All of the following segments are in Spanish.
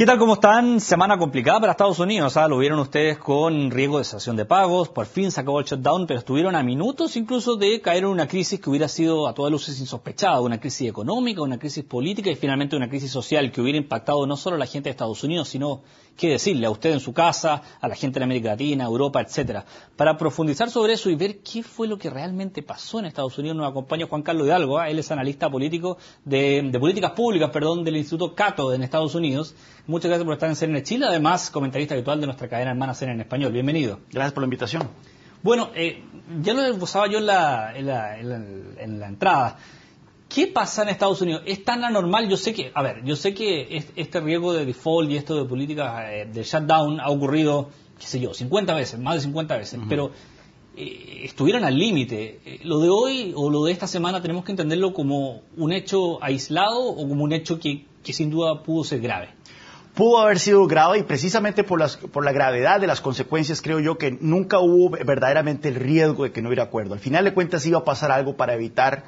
¿Qué tal? ¿Cómo están? Semana complicada para Estados Unidos. Lo vieron ustedes con riesgo de cesación de pagos. Por fin se acabó el shutdown, pero estuvieron a minutos incluso de caer en una crisis que hubiera sido a todas luces insospechada. Una crisis económica, una crisis política y finalmente una crisis social que hubiera impactado no solo a la gente de Estados Unidos, sino, qué decirle, a usted en su casa, a la gente de América Latina, Europa, etcétera. Para profundizar sobre eso y ver qué fue lo que realmente pasó en Estados Unidos, nos acompaña Juan Carlos Hidalgo. Él es analista político de políticas públicas, del Instituto Cato en Estados Unidos. Muchas gracias por estar en CNN Chile, además comentarista habitual de nuestra cadena hermana CNN en Español. Bienvenido. Gracias por la invitación. Bueno, ya lo esbozaba yo en la entrada. ¿Qué pasa en Estados Unidos? ¿Es tan anormal? Yo sé que este riesgo de default y esto de políticas de shutdown ha ocurrido, qué sé yo, 50 veces, más de 50 veces, pero estuvieron al límite. Lo de hoy o lo de esta semana tenemos que entenderlo como un hecho aislado o como un hecho que sin duda pudo ser grave. Pudo haber sido grave y precisamente por la gravedad de las consecuencias creo yo que nunca hubo verdaderamente el riesgo de que no hubiera acuerdo. Al final de cuentas iba a pasar algo para evitar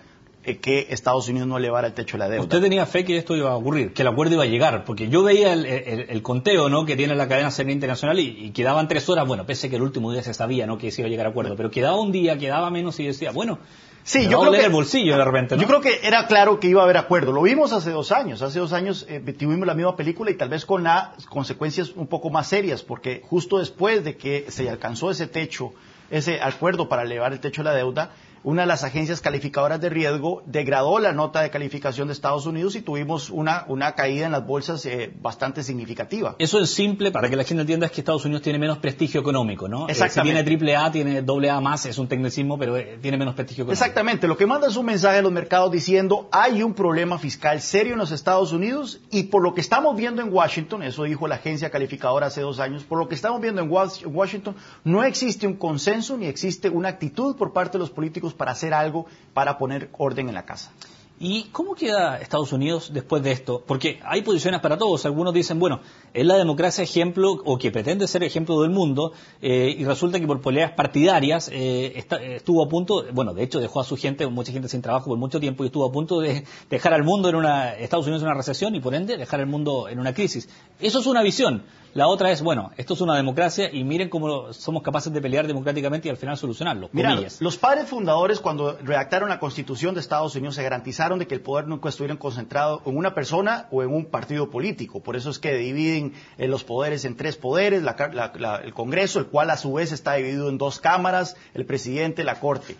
que Estados Unidos no elevara el techo de la deuda. ¿Usted tenía fe que esto iba a ocurrir, que el acuerdo iba a llegar? Porque yo veía el conteo, ¿no?, que tiene la cadena CNN Internacional y quedaban 3 horas, bueno, pese que el último día se sabía, ¿no?, que se iba a llegar a acuerdo, pero quedaba un día, quedaba menos y decía, bueno, sí, yo creo que el bolsillo de repente, ¿no? Yo creo que era claro que iba a haber acuerdo. Lo vimos hace 2 años. Hace 2 años tuvimos la misma película y tal vez con las consecuencias un poco más serias, porque justo después de que se alcanzó ese techo, ese acuerdo para elevar el techo de la deuda, una de las agencias calificadoras de riesgo degradó la nota de calificación de Estados Unidos y tuvimos una caída en las bolsas bastante significativa. Eso es simple, para que la gente entienda, es que Estados Unidos tiene menos prestigio económico, ¿no? Exactamente. Si tiene AAA, tiene AA más, es un tecnicismo, pero tiene menos prestigio económico. Exactamente. Lo que manda es un mensaje a los mercados diciendo hay un problema fiscal serio en los Estados Unidos y por lo que estamos viendo en Washington, eso dijo la agencia calificadora hace 2 años, por lo que estamos viendo en Washington, no existe un consenso ni existe una actitud por parte de los políticos para hacer algo para poner orden en la casa. ¿Y cómo queda Estados Unidos después de esto? Porque hay posiciones para todos. Algunos dicen, bueno, es la democracia ejemplo o que pretende ser ejemplo del mundo y resulta que por peleas partidarias estuvo a punto, bueno, de hecho dejó a su gente, mucha gente sin trabajo por mucho tiempo y estuvo a punto de dejar al mundo Estados Unidos en una recesión y por ende dejar al mundo en una crisis. Eso es una visión. La otra es, bueno, esto es una democracia y miren cómo somos capaces de pelear democráticamente y al final solucionarlo. Mira, los padres fundadores cuando redactaron la Constitución de Estados Unidos se garantizaron de que el poder nunca estuviera concentrado en una persona o en un partido político. Por eso es que dividen los poderes en 3 poderes, el Congreso, el cual a su vez está dividido en 2 cámaras, el presidente, la Corte.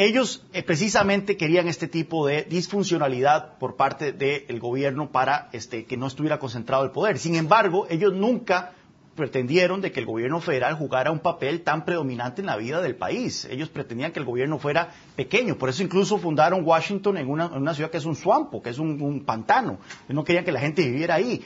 Ellos precisamente querían este tipo de disfuncionalidad por parte del gobierno para que no estuviera concentrado el poder. Sin embargo, ellos nunca pretendieron de que el gobierno federal jugara un papel tan predominante en la vida del país. Ellos pretendían que el gobierno fuera pequeño. Por eso incluso fundaron Washington en una ciudad que es un swampo, que es un pantano. No querían que la gente viviera ahí.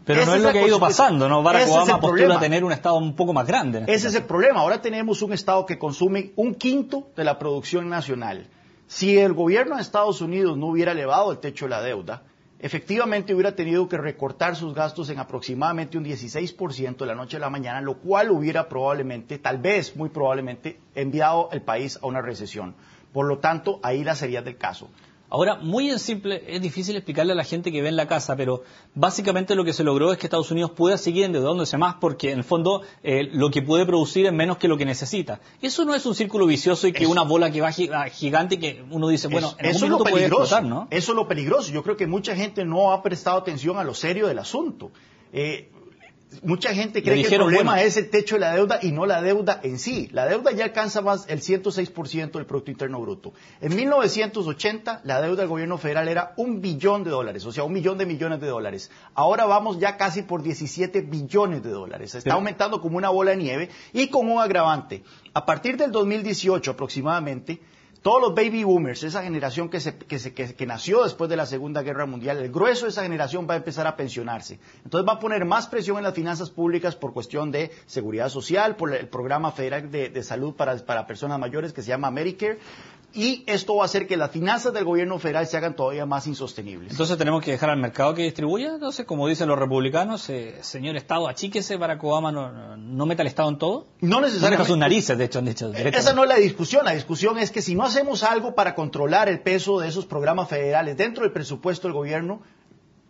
Pero no es lo que ha ido pasando, ¿no? Barack Obama postula tener un estado un poco más grande. Ese es el problema. Ahora tenemos un estado que consume 1/5 de la producción nacional. Si el gobierno de Estados Unidos no hubiera elevado el techo de la deuda, efectivamente hubiera tenido que recortar sus gastos en aproximadamente un 16% de la noche a la mañana, lo cual hubiera probablemente, tal vez, muy probablemente, enviado el país a una recesión. Por lo tanto, ahí la seriedad del caso. Ahora, muy en simple, es difícil explicarle a la gente que ve en la casa, pero básicamente lo que se logró es que Estados Unidos pueda seguir endeudándose más porque en el fondo lo que puede producir es menos que lo que necesita. Eso no es un círculo vicioso y que una bola que va gigante y que uno dice, bueno, en algún momento puede explotar, ¿no? Eso es lo peligroso. Yo creo que mucha gente no ha prestado atención a lo serio del asunto. Mucha gente cree que el problema es el techo de la deuda y no la deuda en sí. La deuda ya alcanza más el 106% del Producto Interno Bruto. En 1980, la deuda del gobierno federal era $1 billón, o sea, $1 millón de millones de dólares. Ahora vamos ya casi por 17 billones de dólares. Está aumentando como una bola de nieve y con un agravante. A partir del 2018 aproximadamente, todos los baby boomers, esa generación que nació después de la Segunda Guerra Mundial, el grueso de esa generación va a empezar a pensionarse. Entonces va a poner más presión en las finanzas públicas por cuestión de seguridad social, por el programa federal de salud para personas mayores que se llama Medicare. Y esto va a hacer que las finanzas del gobierno federal se hagan todavía más insostenibles. Entonces tenemos que dejar al mercado que distribuya. Entonces, como dicen los republicanos, señor Estado, achíquese, Barack Obama no meta el Estado en todo. No necesariamente. No sus narices, de hecho, han dicho. Esa no es la discusión. La discusión es que si no hacemos algo para controlar el peso de esos programas federales dentro del presupuesto del gobierno,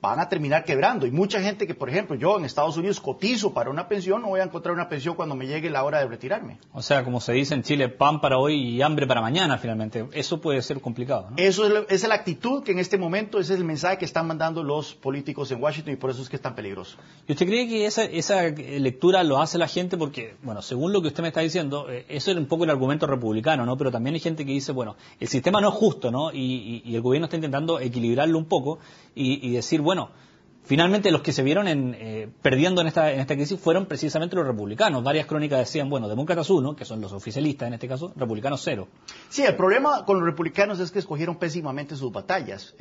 van a terminar quebrando. Y mucha gente que, por ejemplo, yo en Estados Unidos cotizo para una pensión, no voy a encontrar una pensión cuando me llegue la hora de retirarme. O sea, como se dice en Chile, pan para hoy y hambre para mañana, finalmente. Eso puede ser complicado, ¿no? Esa es la actitud que en este momento, ese es el mensaje que están mandando los políticos en Washington y por eso es que es tan peligroso. ¿Y usted cree que esa lectura lo hace la gente? Porque, bueno, según lo que usted me está diciendo, eso es un poco el argumento republicano, ¿no? Pero también hay gente que dice, bueno, el sistema no es justo, ¿no? Y el gobierno está intentando equilibrarlo un poco y decir, bueno, finalmente los que se vieron perdiendo en esta crisis fueron precisamente los republicanos. Varias crónicas decían, bueno, demócratas 1, que son los oficialistas en este caso, republicanos 0. Sí, el problema con los republicanos es que escogieron pésimamente sus batallas.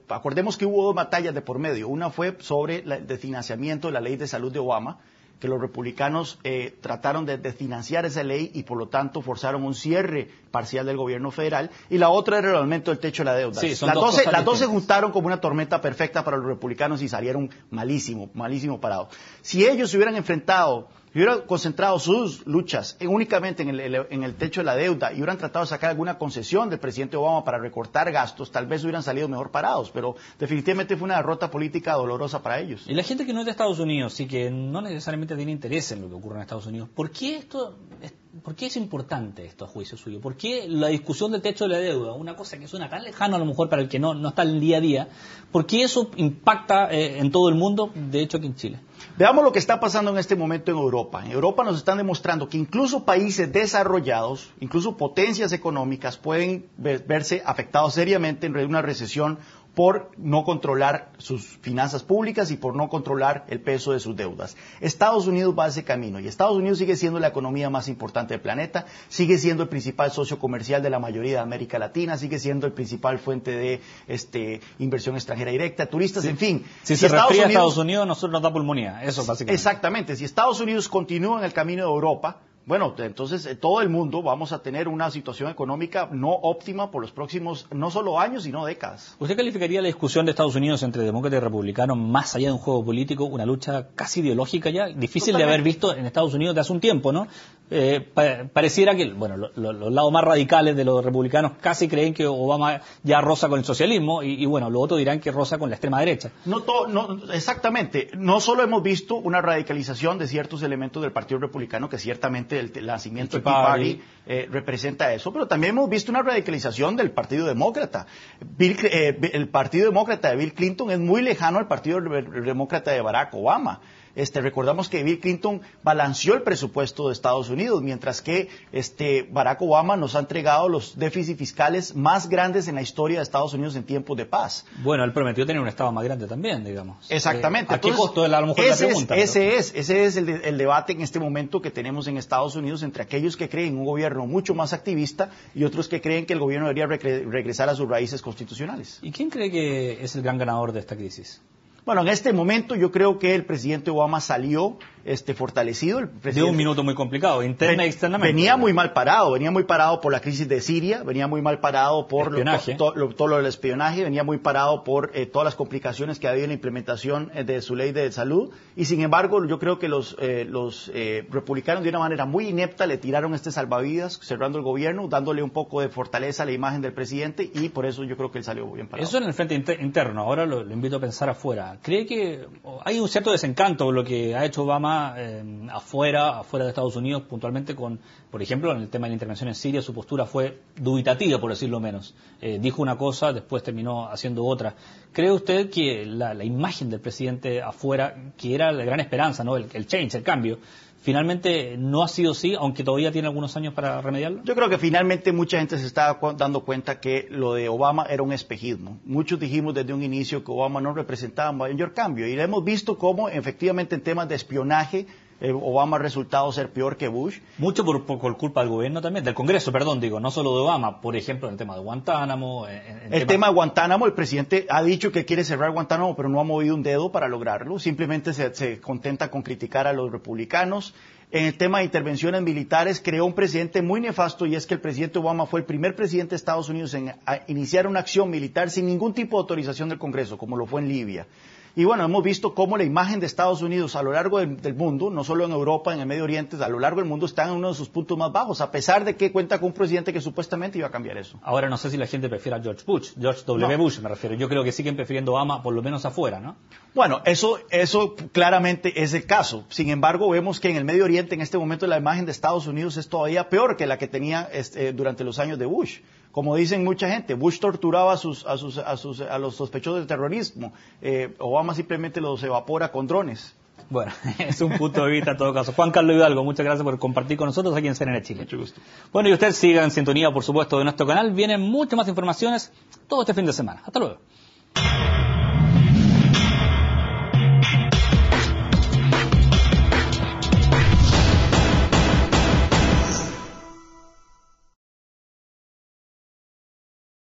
Acordemos que hubo 2 batallas de por medio. Una fue sobre el financiamiento de la ley de salud de Obama, que los republicanos trataron de financiar esa ley y por lo tanto forzaron un cierre parcial del gobierno federal, y la otra era el aumento del techo de la deuda. Sí, las dos se juntaron como una tormenta perfecta para los republicanos y salieron malísimo parados. Si ellos se hubieran enfrentado, hubieran concentrado sus luchas únicamente en el techo de la deuda y hubieran tratado de sacar alguna concesión del presidente Obama para recortar gastos, tal vez hubieran salido mejor parados, pero definitivamente fue una derrota política dolorosa para ellos. Y la gente que no es de Estados Unidos y que no necesariamente tiene interés en lo que ocurre en Estados Unidos, ¿por qué es importante esto a juicio suyo? ¿Por qué la discusión del techo de la deuda, una cosa que suena tan lejana a lo mejor para el que no está en el día a día, por qué eso impacta en todo el mundo, de hecho aquí en Chile? Veamos lo que está pasando en este momento en Europa. En Europa nos están demostrando que incluso países desarrollados, incluso potencias económicas, pueden verse afectados seriamente en una recesión por no controlar sus finanzas públicas y por no controlar el peso de sus deudas. Estados Unidos va a ese camino y Estados Unidos sigue siendo la economía más importante del planeta, sigue siendo el principal socio comercial de la mayoría de América Latina, sigue siendo el principal fuente de inversión extranjera directa, turistas, sí. En fin. Si se refiere a Estados Unidos, nosotros nos da pulmonía, eso básicamente. Exactamente, si Estados Unidos continúa en el camino de Europa, bueno, entonces todo el mundo vamos a tener una situación económica no óptima por los próximos, no solo años, sino décadas. ¿Usted calificaría la discusión de Estados Unidos entre demócratas y republicanos más allá de un juego político, una lucha casi ideológica ya? Difícil Totalmente. De haber visto en Estados Unidos de hace un tiempo, ¿no? Pareciera que, bueno, los lados más radicales de los republicanos casi creen que Obama ya roza con el socialismo y bueno, los otros dirán que roza con la extrema derecha. No, exactamente. No solo hemos visto una radicalización de ciertos elementos del Partido Republicano, que ciertamente el nacimiento del Tea Party representa eso, pero también hemos visto una radicalización del Partido Demócrata. El Partido Demócrata de Bill Clinton es muy lejano al Partido Demócrata de Barack Obama. Recordamos que Bill Clinton balanceó el presupuesto de Estados Unidos, mientras que Barack Obama nos ha entregado los déficits fiscales más grandes en la historia de Estados Unidos en tiempos de paz. Bueno, él prometió tener un Estado más grande también, digamos. Exactamente. ¿A qué costo es a lo mejor la pregunta? Ese es el debate en este momento que tenemos en Estados Unidos entre aquellos que creen en un gobierno mucho más activista y otros que creen que el gobierno debería regresar a sus raíces constitucionales. ¿Y quién cree que es el gran ganador de esta crisis? Bueno, en este momento yo creo que el presidente Obama salió fortalecido. De un minuto muy complicado, interna y externamente. Venía muy mal parado por la crisis de Siria, venía muy mal parado por todo lo del espionaje, venía muy parado por todas las complicaciones que ha habido en la implementación de su ley de salud, y sin embargo yo creo que los republicanos de una manera muy inepta le tiraron salvavidas, cerrando el gobierno, dándole un poco de fortaleza a la imagen del presidente, y por eso yo creo que él salió bien parado. Eso en el frente interno, ahora lo invito a pensar afuera. ¿Cree que hay un cierto desencanto por lo que ha hecho Obama afuera de Estados Unidos, puntualmente con, por ejemplo, en el tema de la intervención en Siria? Su postura fue dubitativa, por decirlo menos. Dijo una cosa, después terminó haciendo otra. ¿Cree usted que la imagen del presidente afuera, que era la gran esperanza, ¿no? el change, el cambio, finalmente no ha sido así, aunque todavía tiene algunos años para remediarlo? Yo creo que finalmente mucha gente se está dando cuenta que lo de Obama era un espejismo. Muchos dijimos desde un inicio que Obama no representaba mayor cambio, y hemos visto cómo efectivamente en temas de espionaje Obama ha resultado ser peor que Bush. Mucho por culpa del gobierno también, del Congreso, no solo de Obama. Por ejemplo, en el tema de Guantánamo. Tema de Guantánamo, el presidente ha dicho que quiere cerrar Guantánamo, pero no ha movido un dedo para lograrlo. Simplemente se contenta con criticar a los republicanos. En el tema de intervenciones militares, creó un presidente muy nefasto, y es que el presidente Obama fue el primer presidente de Estados Unidos en iniciar una acción militar sin ningún tipo de autorización del Congreso, como lo fue en Libia. Y bueno, hemos visto cómo la imagen de Estados Unidos a lo largo del mundo, no solo en Europa, en el Medio Oriente, a lo largo del mundo está en uno de sus puntos más bajos, a pesar de que cuenta con un presidente que supuestamente iba a cambiar eso. Ahora no sé si la gente prefiere a George W. Bush me refiero. Yo creo que siguen prefiriendo a Obama, por lo menos afuera, ¿no? Bueno, eso claramente es el caso. Sin embargo, vemos que en el Medio Oriente en este momento la imagen de Estados Unidos es todavía peor que la que tenía durante los años de Bush. Como dicen mucha gente, Bush torturaba a los sospechosos de terrorismo. Obama simplemente los evapora con drones. Bueno, es un punto de vista en todo caso. Juan Carlos Hidalgo, muchas gracias por compartir con nosotros aquí en CNN Chile. Mucho gusto. Bueno, y usted siga en sintonía, por supuesto, de nuestro canal. Vienen muchas más informaciones todo este fin de semana. Hasta luego.